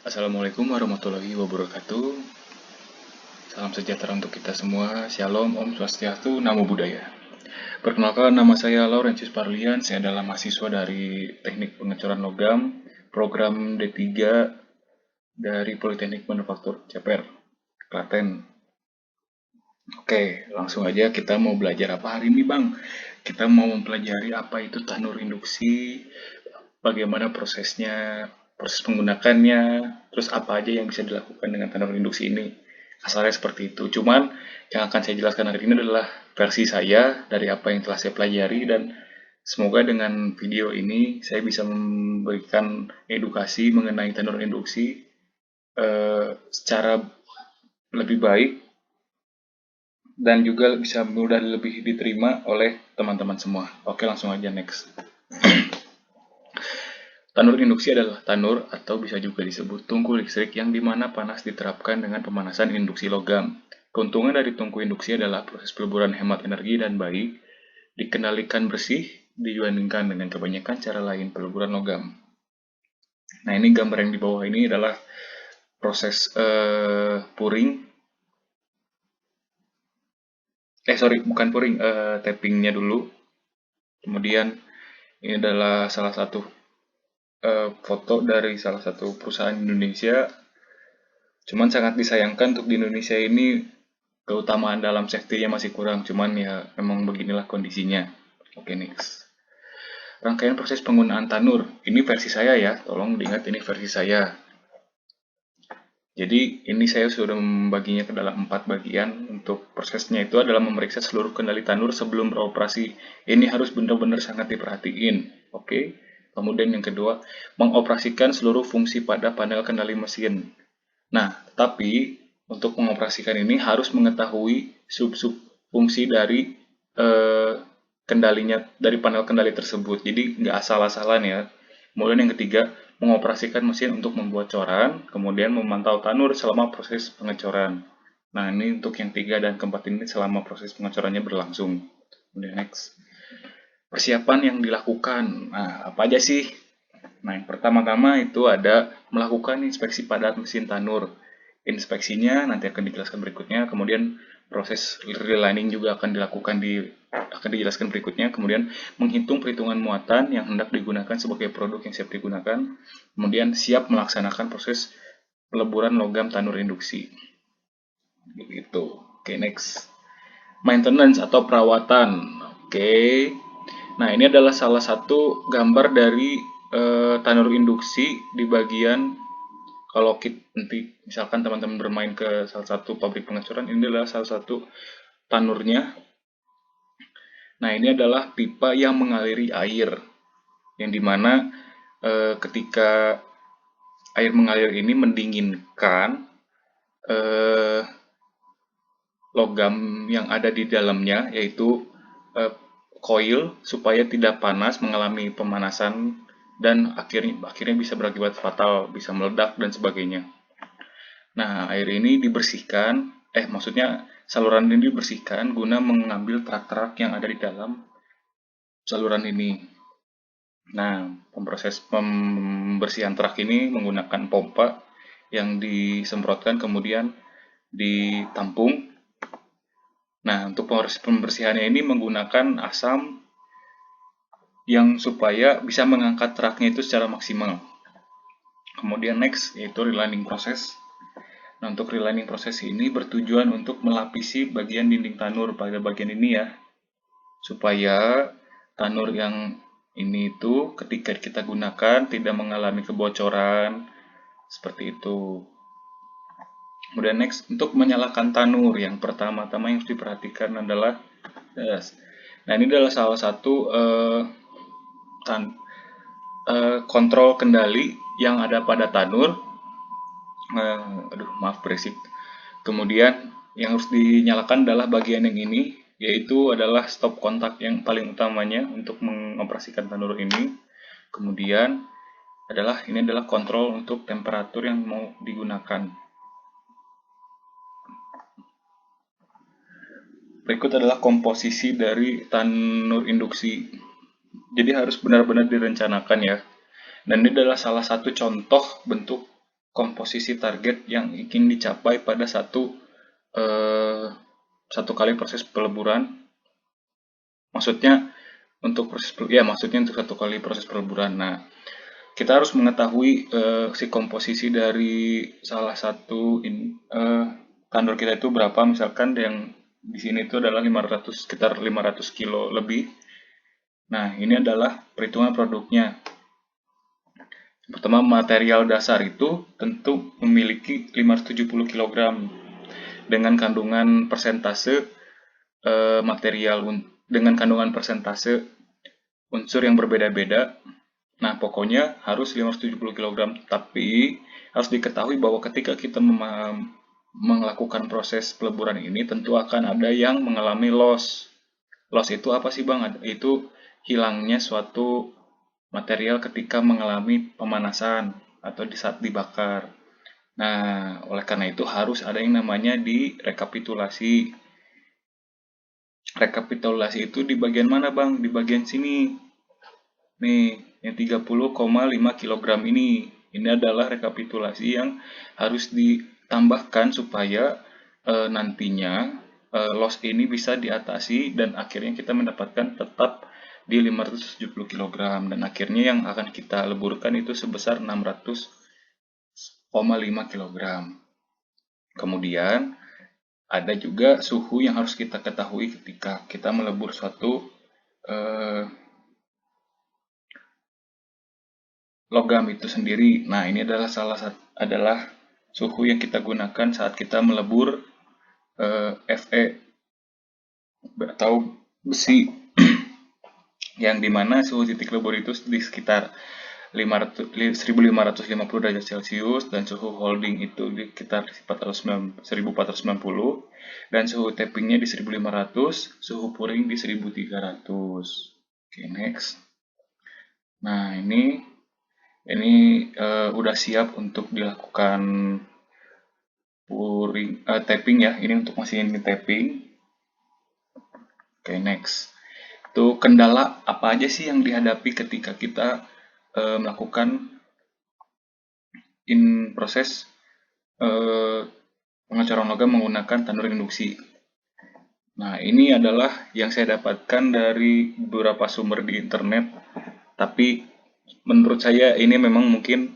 Assalamualaikum warahmatullahi wabarakatuh. Salam sejahtera untuk kita semua. Shalom, Om Swastiastu, Namo Buddhaya. Perkenalkan, nama saya Laurentius Parlian. Saya adalah mahasiswa dari Teknik Pengecoran Logam, program D3 dari Politeknik Manufaktur Ceper, Klaten. Oke, langsung aja kita mau belajar apa hari ini, Bang? Kita mau mempelajari apa itu tanur induksi, bagaimana prosesnya, proses menggunakannya, terus apa aja yang bisa dilakukan dengan tanur induksi ini. Asalnya seperti itu. Cuman yang akan saya jelaskan hari ini adalah versi saya dari apa yang telah saya pelajari, dan semoga dengan video ini saya bisa memberikan edukasi mengenai tanur induksi secara lebih baik dan juga bisa mudah lebih diterima oleh teman-teman semua. Oke, langsung aja next. Tanur induksi adalah tanur atau bisa juga disebut tungku listrik yang dimana panas diterapkan dengan pemanasan induksi logam. Keuntungan dari tungku induksi adalah proses peleburan hemat energi dan baik, dikendalikan bersih dibandingkan dengan kebanyakan cara lain peleburan logam. Nah, ini gambar yang di bawah ini adalah proses puring. Bukan puring, tappingnya dulu. Kemudian ini adalah salah satu foto dari salah satu perusahaan Indonesia. Cuman sangat disayangkan untuk di Indonesia ini keutamaan dalam safety-nya masih kurang. Cuman ya memang beginilah kondisinya. Oke, next. Rangkaian proses penggunaan tanur. Ini versi saya ya, tolong diingat ini versi saya. Jadi ini saya sudah membaginya ke dalam 4 bagian. Untuk prosesnya itu adalah memeriksa seluruh kendali tanur sebelum beroperasi. Ini harus benar-benar sangat diperhatiin. Oke. Kemudian yang kedua, mengoperasikan seluruh fungsi pada panel kendali mesin. Nah, tapi untuk mengoperasikan ini harus mengetahui sub-sub fungsi dari kendalinya, dari panel kendali tersebut. Jadi nggak asal-asalan ya. Kemudian yang ketiga, mengoperasikan mesin untuk membuat coran, kemudian memantau tanur selama proses pengecoran. Nah, ini untuk yang 3 dan keempat ini selama proses pengecorannya berlangsung. Kemudian next. Persiapan yang dilakukan. Nah, apa aja sih? Nah, yang pertama-tama itu ada melakukan inspeksi pada mesin tanur. Inspeksinya nanti akan dijelaskan berikutnya. Kemudian proses relining juga akan dijelaskan berikutnya. Kemudian menghitung perhitungan muatan yang hendak digunakan sebagai produk yang siap digunakan. Kemudian siap melaksanakan proses peleburan logam tanur induksi. Begitu. Oke, next. Maintenance atau perawatan. Oke. Nah, ini adalah salah satu gambar dari tanur induksi di bagian, kalau nanti misalkan teman-teman bermain ke salah satu pabrik pengecoran, ini adalah salah satu tanurnya. Nah, ini adalah pipa yang mengaliri air, yang dimana ketika air mengalir ini mendinginkan logam yang ada di dalamnya, yaitu koil, supaya tidak panas, mengalami pemanasan, dan akhirnya bisa berakibat fatal, bisa meledak dan sebagainya. Nah, air ini dibersihkan, maksudnya saluran ini dibersihkan guna mengambil truk-truk yang ada di dalam saluran ini. Nah, proses pembersihan truk ini menggunakan pompa yang disemprotkan kemudian ditampung. Nah, untuk proses pembersihannya ini menggunakan asam yang supaya bisa mengangkat truknya itu secara maksimal. Kemudian next, yaitu relining proses. Nah, untuk relining proses ini bertujuan untuk melapisi bagian dinding tanur pada bagian ini ya, supaya tanur yang ini itu ketika kita gunakan tidak mengalami kebocoran, seperti itu. Kemudian next, untuk menyalakan tanur, yang pertama-tama yang harus diperhatikan adalah nah, ini adalah salah satu kontrol kendali yang ada pada tanur. Maaf berisik. Kemudian yang harus dinyalakan adalah bagian yang ini, yaitu adalah stop kontak yang paling utamanya untuk mengoperasikan tanur ini. Kemudian ini adalah kontrol untuk temperatur yang mau digunakan. Berikut adalah komposisi dari tanur induksi. Jadi harus benar-benar direncanakan ya. Dan ini adalah salah satu contoh bentuk komposisi target yang ingin dicapai pada satu kali proses peleburan. Maksudnya maksudnya untuk satu kali proses peleburan. Nah, kita harus mengetahui si komposisi dari salah satu tandur kita itu berapa. Misalkan yang di sini itu adalah sekitar 500 kilo lebih. Nah, ini adalah perhitungan produknya. Pertama, material dasar itu tentu memiliki 570 kg dengan kandungan persentase dengan kandungan persentase unsur yang berbeda-beda. Nah, pokoknya harus 570 kg, tapi harus diketahui bahwa ketika kita melakukan proses peleburan ini tentu akan ada yang mengalami loss. Loss itu apa sih Bang? Itu hilangnya suatu material ketika mengalami pemanasan atau di saat dibakar. Nah, oleh karena itu harus ada yang namanya direkapitulasi. Rekapitulasi itu di bagian mana Bang? Di bagian sini. Nih, yang 30,5 kg ini. Ini adalah rekapitulasi yang harus ditambahkan supaya nantinya loss ini bisa diatasi dan akhirnya kita mendapatkan tetap di 570 kg dan akhirnya yang akan kita leburkan itu sebesar 600,5 kg. Kemudian ada juga suhu yang harus kita ketahui ketika kita melebur suatu logam itu sendiri. Nah, ini adalah adalah suhu yang kita gunakan saat kita melebur Fe atau besi yang dimana suhu titik lebur itu di sekitar 1550 derajat Celcius dan suhu holding itu di sekitar 1490 dan suhu tappingnya di 1500, suhu pouring di 1300. Oke, next. Nah, ini udah siap untuk dilakukan tapping ya. Ini untuk mesin tapping. Oke, next. Itu kendala apa aja sih yang dihadapi ketika kita melakukan proses pengecoran logam menggunakan tandur induksi. Nah, ini adalah yang saya dapatkan dari beberapa sumber di internet, tapi menurut saya ini memang mungkin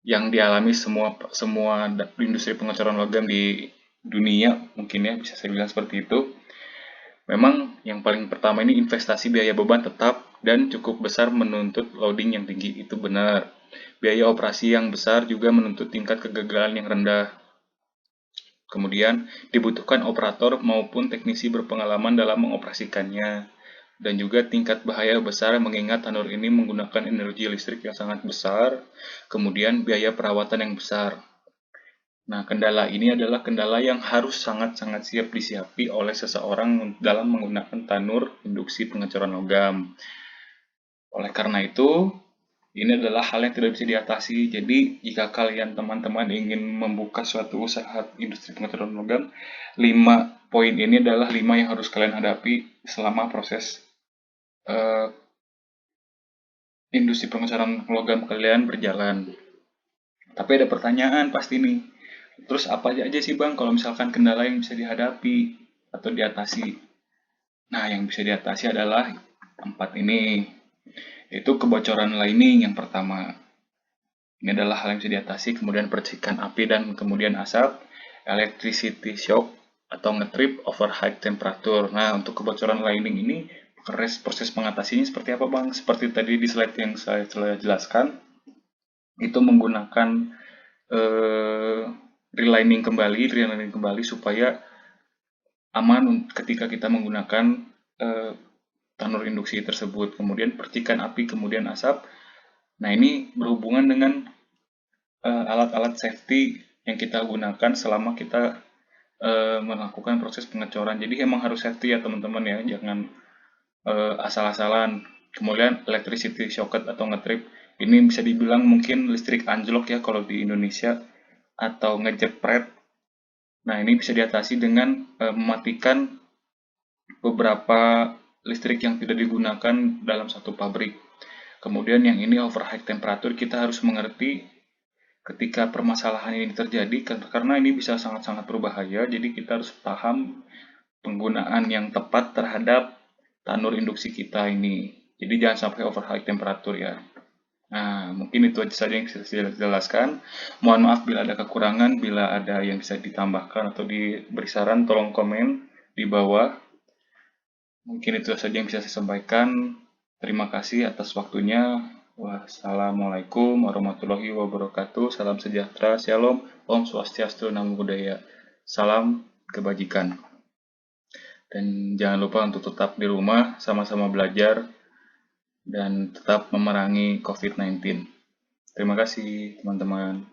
yang dialami semua industri pengecoran logam di dunia, mungkin ya bisa saya bilang seperti itu. Memang yang paling pertama ini investasi biaya beban tetap dan cukup besar menuntut loading yang tinggi, itu benar. Biaya operasi yang besar juga menuntut tingkat kegagalan yang rendah. Kemudian dibutuhkan operator maupun teknisi berpengalaman dalam mengoperasikannya. Dan juga tingkat bahaya besar mengingat tandur ini menggunakan energi listrik yang sangat besar, kemudian biaya perawatan yang besar. Nah, kendala ini adalah kendala yang harus sangat-sangat siap disiapi oleh seseorang dalam menggunakan tanur induksi pengecoran logam. Oleh karena itu, ini adalah hal yang tidak bisa diatasi. Jadi, jika kalian teman-teman ingin membuka suatu usaha industri pengecoran logam, 5 poin ini adalah 5 yang harus kalian hadapi selama proses industri pengecoran logam kalian berjalan. Tapi ada pertanyaan pasti nih. Terus apa aja sih Bang kalau misalkan kendala yang bisa dihadapi atau diatasi? Nah, yang bisa diatasi adalah 4 ini. Yaitu kebocoran lining yang pertama. Ini adalah hal yang bisa diatasi, kemudian percikan api dan kemudian asap, electricity shock atau ngetrip over high temperature. Nah, untuk kebocoran lining ini proses pengatasinya seperti apa Bang? Seperti tadi di slide yang saya telah jelaskan, itu menggunakan relining kembali supaya aman ketika kita menggunakan tanur induksi tersebut. Kemudian percikan api, kemudian asap. Nah, ini berhubungan dengan alat-alat safety yang kita gunakan selama kita melakukan proses pengecoran. Jadi emang harus safety ya teman-teman ya, jangan asal-asalan. Kemudian electricity shocket atau ngetrip, ini bisa dibilang mungkin listrik anjlok ya kalau di Indonesia, atau ngejepret. Nah, ini bisa diatasi dengan mematikan beberapa listrik yang tidak digunakan dalam satu pabrik. Kemudian yang ini overheat temperatur, kita harus mengerti ketika permasalahan ini terjadi karena ini bisa sangat-sangat berbahaya. Jadi kita harus paham penggunaan yang tepat terhadap tanur induksi kita ini. Jadi jangan sampai overheat temperatur ya. Nah, mungkin itu saja yang bisa saya jelaskan. Mohon maaf bila ada kekurangan, bila ada yang bisa ditambahkan atau diberi saran, tolong komen di bawah. Mungkin itu saja yang bisa saya sampaikan. Terima kasih atas waktunya. Wassalamualaikum warahmatullahi wabarakatuh. Salam sejahtera, shalom, om swastiastu, namo buddhaya. Salam kebajikan. Dan jangan lupa untuk tetap di rumah, sama-sama belajar, dan tetap memerangi COVID-19. Terima kasih, teman-teman.